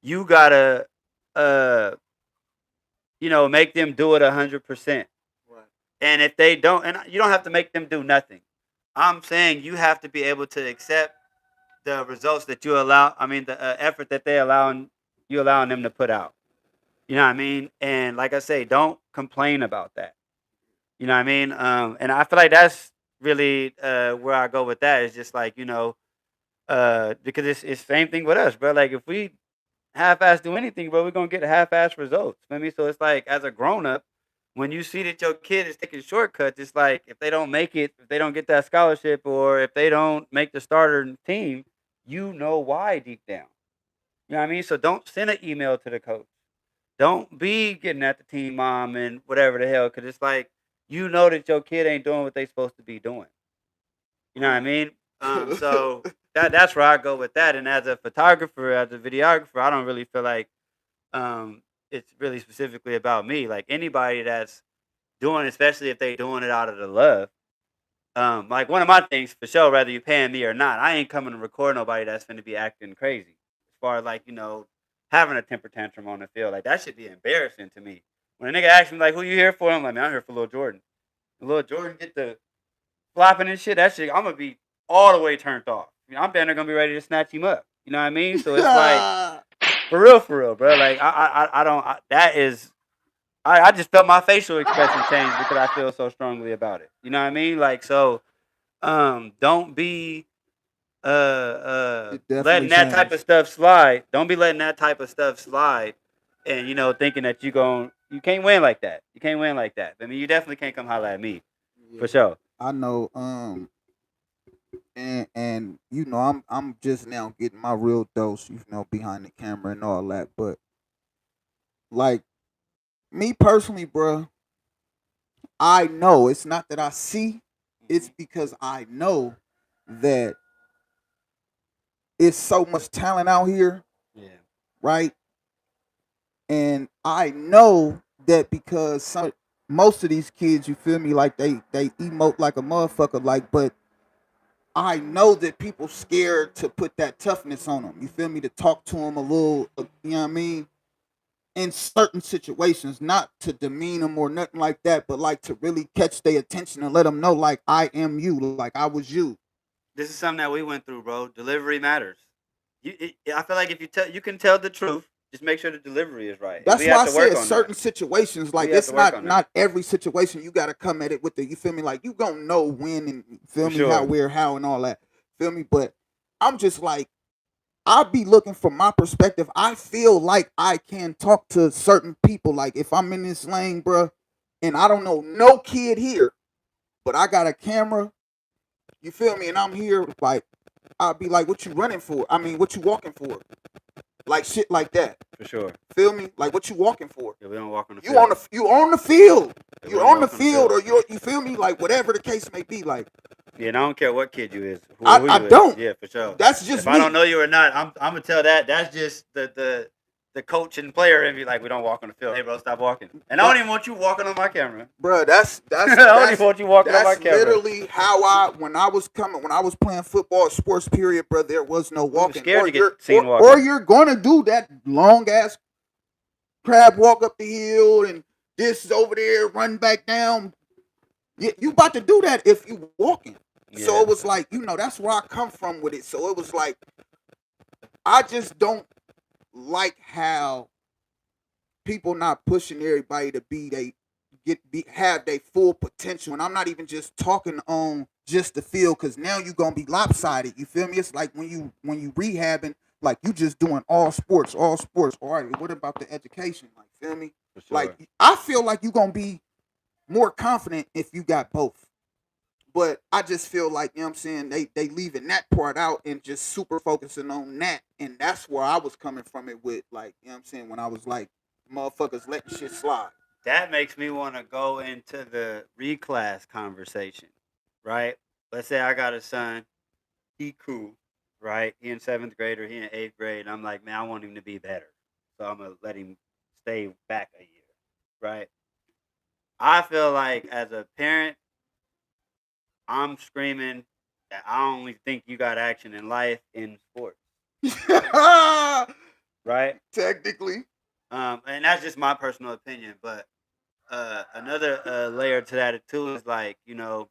you gotta, uh, make them do it 100%. Right. And if they don't, and you don't have to make them do nothing. I'm saying you have to be able to accept the results that you allow. I mean, the effort that you allowing them to put out. You know what I mean? And like I say, don't complain about that. You know what I mean? And I feel like that's really where I go with that. It's just like because it's same thing with us, bro. Like if we half-ass do anything, bro, we're gonna get half-ass results. You know what I mean? So it's like as a grown up, when you see that your kid is taking shortcuts, it's like if they don't make it, if they don't get that scholarship, or if they don't make the starter team, you know why deep down. You know what I mean? So don't send an email to the coach. Don't be getting at the team mom and whatever the hell, because it's like you know that your kid ain't doing what they supposed to be doing. You know what I mean? So that's where I go with that. And as a photographer, as a videographer, I don't really feel like it's really specifically about me. Like anybody that's doing, especially if they doing it out of the love. Like one of my things for sure, whether you paying me or not, I ain't coming to record nobody that's finna be acting crazy. As far as like, having a temper tantrum on the field. Like that should be embarrassing to me. When a nigga asks me like who you here for, I'm like, man, I'm here for Lil Jordan. Lil Jordan get the flopping and shit, that shit, I'm gonna be all the way turned off. I'm down there gonna be ready to snatch him up. You know what I mean? So it's like for real, bro. Like I don't. That is. I just felt my facial expression change because I feel so strongly about it. You know what I mean? Like so. Don't be It definitely letting that type of changed. stuff slide. Don't be letting that type of stuff slide, and thinking that you can't win like that. You can't win like that. I mean, you definitely can't come holler at me Yeah. for sure. I know. And I'm just now getting my real dose, behind the camera and all that. But like me personally, bruh, I know it's not that I see, it's because I know that it's so much talent out here, Yeah. right? And I know that because most of these kids, you feel me, like they emote like a motherfucker, like, but I know that people scared to put that toughness on them. You feel me? To talk to them a little, you know what I mean? In certain situations, not to demean them or nothing like that, but like to really catch their attention and let them know, like, I am you, like I was you. This is something that we went through, bro. Delivery matters. I feel like if you can tell the truth, just make sure the delivery is right, and we That's why have I to work said on that. certain situations, We like have it's to work not on that not every situation you got to come at it with the, you feel me, like you gonna know when and you feel for me how, sure. where, how, and all that. Feel me? But I'm just like, I be looking from my perspective. I feel like I can talk to certain people. Like if I'm in this lane, bruh, and I don't know no kid here, but I got a camera. You feel me? And I'm here. Like I'll be like, "What you running for? I mean, what you walking for?" Like shit like that. For sure. Feel me? Like what you walking for? Yeah, we don't walk on the You on field. the field. Yeah, we You're don't on the walk on the field, field. or you feel me? Like whatever the case may be. Like Yeah, and I don't care what kid you is, who I you is. don't. Yeah, for sure. That's just If I don't me. know you or not, I'm gonna tell that. That's just the coach and player and be like, we don't walk on the field. Hey, bro, stop walking. And I don't That, even want you walking on my camera. Bruh, I don't even want you walking on my that's camera. literally how when I was playing football sports period, bro, there was no We were walking. scared Or to get you're seen or walking. you're gonna do that long ass crab walk up the hill and this is over there, run back down. You about to do that if you walking. So Yeah, it was like, that's where I come from with it. So it was like I just don't like how people not pushing everybody to be have their full potential. And I'm not even just talking on just the field, because now you're gonna be lopsided. You feel me? It's like when you rehabbing, like you just doing all sports, all sports. All right, what about the education? Like, feel me? for Like sure. I feel like you're gonna be more confident if you got both. But I just feel like, you know what I'm saying, they leaving that part out and just super focusing on that. And that's where I was coming from it with, like, you know what I'm saying, when I was like, motherfuckers letting shit slide. That makes me want to go into the reclass conversation, right? Let's say I got a son, he cool, right? He in seventh grade or he in eighth grade. And I'm like, man, I want him to be better. So I'm gonna let him stay back a year, right? I feel like as a parent, I'm screaming that I only think you got action in life in sports, right? Technically. And that's just my personal opinion. But another layer to that too is like, am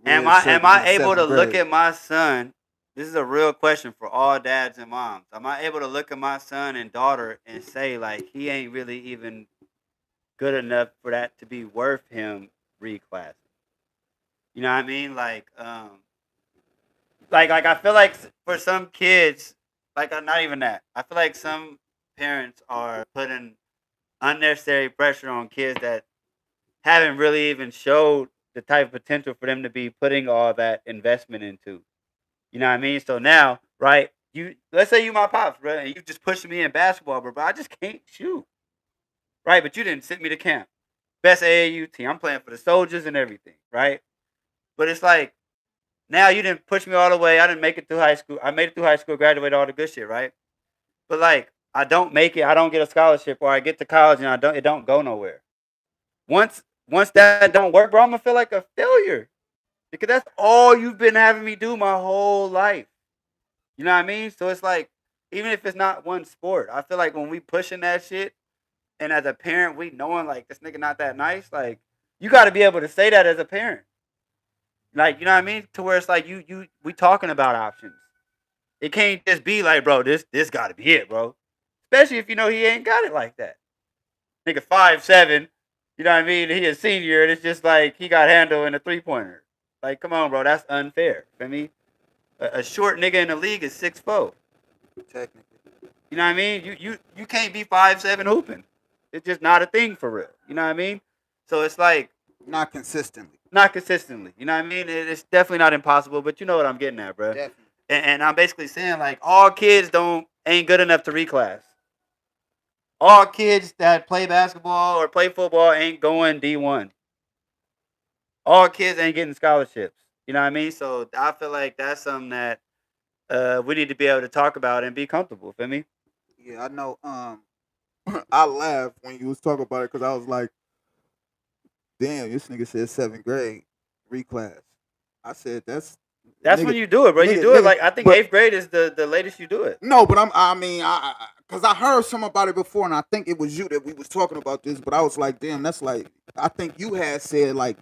I able to look at my son? This is a real question for all dads and moms. Am I able to look at my son and daughter and say like he ain't really even good enough for that to be worth him reclassing? You know what I mean? Like I feel like for some kids, like not even that. I feel like some parents are putting unnecessary pressure on kids that haven't really even showed the type of potential for them to be putting all that investment into. You know what I mean? So now, right? You let's say you my pops, bro, and you just pushing me in basketball, bro. But I just can't shoot, right? But you didn't send me to camp. Best AAU team. I'm playing for the soldiers and everything, right? But it's like now you didn't push me all the way. I didn't make it through high school. I made it through high school, graduated, all the good shit, right? But like I don't make it. I don't get a scholarship, or I get to college and I don't. It don't go nowhere. Once that don't work, bro, I'm gonna feel like a failure because that's all you've been having me do my whole life. You know what I mean? So it's like, even if it's not one sport, I feel like when we pushing that shit, and as a parent, we knowing like this nigga not that nice, like you got to be able to say that as a parent, like you know what I mean? To where it's like we talking about options. It can't just be like, bro, this got to be it, bro. Especially if you know he ain't got it like that. Nigga 5'7", you know what I mean? He a senior, and it's just like he got handled in a 3-pointer. Like, come on, bro, that's unfair. For me, a short nigga in the league is 6'4". Technically. You know what I mean? You can't be 5'7" hooping. It's just not a thing for real. You know what I mean? So it's like Not consistently. not consistently. You know what I mean? It's definitely not impossible, but you know what I'm getting at, bro. Definitely. And I'm basically saying like all kids ain't good enough to reclass. All kids that play basketball or play football ain't going D1. All kids ain't getting scholarships. You know what I mean? So I feel like that's something that we need to be able to talk about and be comfortable. Feel me? Yeah, I know. I laughed when you was talking about it because I was like, "Damn, this nigga said seventh grade reclass." I said, That's nigga, when you do it, bro. You do it nigga." like I think But eighth grade is the latest you do it. no, but I mean, because I heard some about it before, and I think it was you that we was talking about this. But I was like, "Damn, that's like." I think you had said like,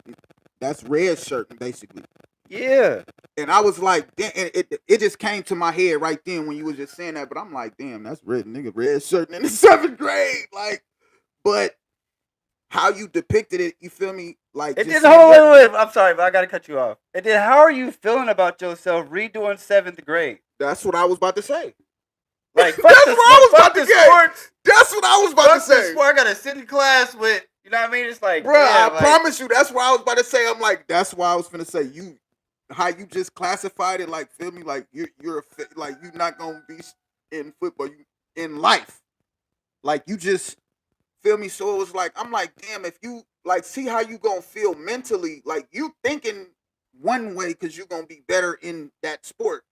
"That's red shirt," basically. Yeah. And I was like, damn, it just came to my head right then when you was just saying that. But I'm like, damn, that's red nigga red shirt in the seventh grade. Like, but how you depicted it, you feel me? Like, It just did. saying, Hold yeah, on, wait. I'm sorry, but I gotta cut you off. It did. How are you feeling about yourself redoing seventh grade? that's what I was about to say. Like, That's what I was fuck about to the get. sports. That's what I was about to Fuck the say. sport. I gotta sit in class with. You know what I mean? It's like, Bruh, I damn, like promise you, that's what I was about to say. I'm like, that's why I was finna say you, how you just classified it, like, feel me, like like you not gonna be in football, you in life, like you just feel me. So it was like, I'm like, damn, if you like, see how you gonna feel mentally, like you thinking one way because you're gonna be better in that sport,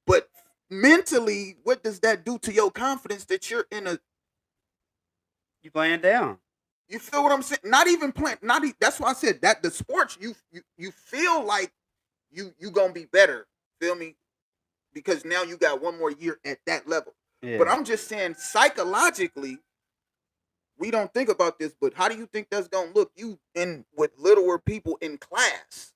but mentally, what does that do to your confidence that you're in a you playing down. you feel what I'm saying? Not even playing. That's why I said that the sports you feel like you gonna be better. Feel me? Because now you got one more year at that level. But Yeah. I'm just saying psychologically, we don't think about this. But how do you think that's gonna look? You in with littler people in class,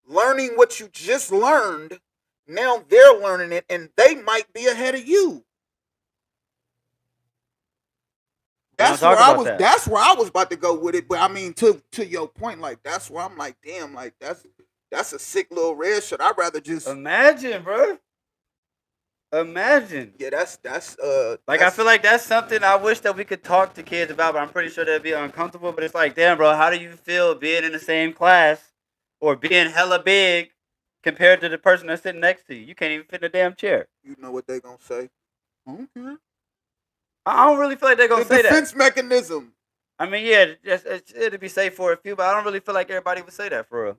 learning what you just learned. Now they're learning it, and they might be ahead of you. We don't talk about that. That's where I was about to go with it. But I mean, to your point, like that's where I'm like, damn, like that's a sick little red shirt. I'd rather just Imagine, bro. Imagine. Yeah, that's Like, I feel like that's something I wish that we could talk to kids about, but I'm pretty sure they'd be uncomfortable. But it's like, damn, bro, how do you feel being in the same class or being hella big compared to the person that's sitting next to you? You can't even fit in a damn chair. you know what they gonna say. Okay. I don't really feel like they're The gonna say that. defense mechanism. I mean, yeah, it'd be safe for a few, but I don't really feel like everybody would say that for real.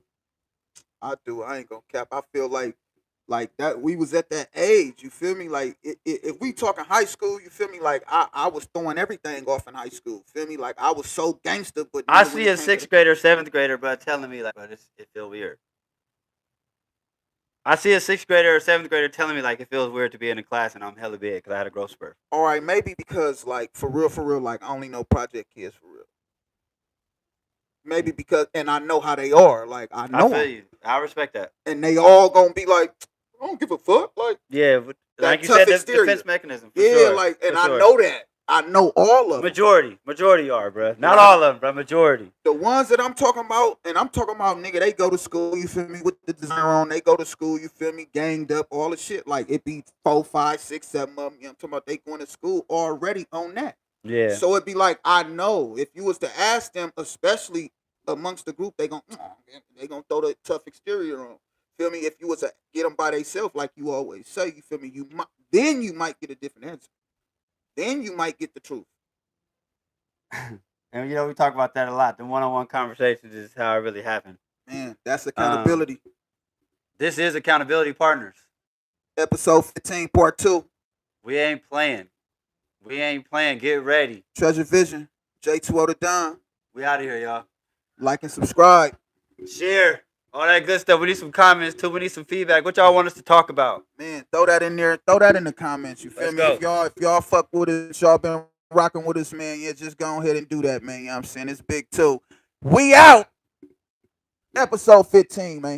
I do. I ain't gonna cap. I feel like that we was at that age. You feel me? Like if we talking high school, you feel me? Like I was throwing everything off in high school. Feel me? Like I was so gangster, but I nigga, when see it a came to sixth grader, seventh grader, bro, telling me like, bro, it feel weird. I see a sixth grader or seventh grader telling me like it feels weird to be in a class and I'm hella big because I had a growth spurt. all right, maybe because like for real, like I only know project kids for real. Maybe because and I know how they are. Like I I know feel them, you. I respect that. and they all gonna be like, I don't give a fuck. Like Yeah, but like that you tough said, exterior. defense mechanism for Yeah, sure. like, and For I sure. know that. I know all of them. Majority are, bro. Not Right. all of them, bro. Majority. The ones that I'm talking about, and I'm talking about, nigga, they go to school, you feel me, with the design on. They go to school, you feel me, ganged up, all the shit. Like, it be 4, 5, 6, 7 of them. You know, I'm talking about they going to school already on that. Yeah. So it'd be like, I know if you was to ask them, especially amongst the group, they gonna throw the tough exterior on. Feel me? If you was to get them by themselves, like you always say, you feel me? Then you might get a different answer. Then you might get the truth. And we talk about that a lot. The one-on-one conversations is how it really happened. Man, that's accountability. This is Accountability Partners. Episode 15, part 2. We ain't playing. Get ready. Treasure Vision. J2O the Don. We out of here, y'all. Like and subscribe. Share. All that good stuff. We need some comments too. We need some feedback. What y'all want us to talk about? Man, throw that in there. Throw that in the comments. You feel Let's me? go. If y'all fuck with us, y'all been rocking with us, man. Yeah, just go ahead and do that, man. You know what I'm saying? It's big too. We out. Episode 15, man.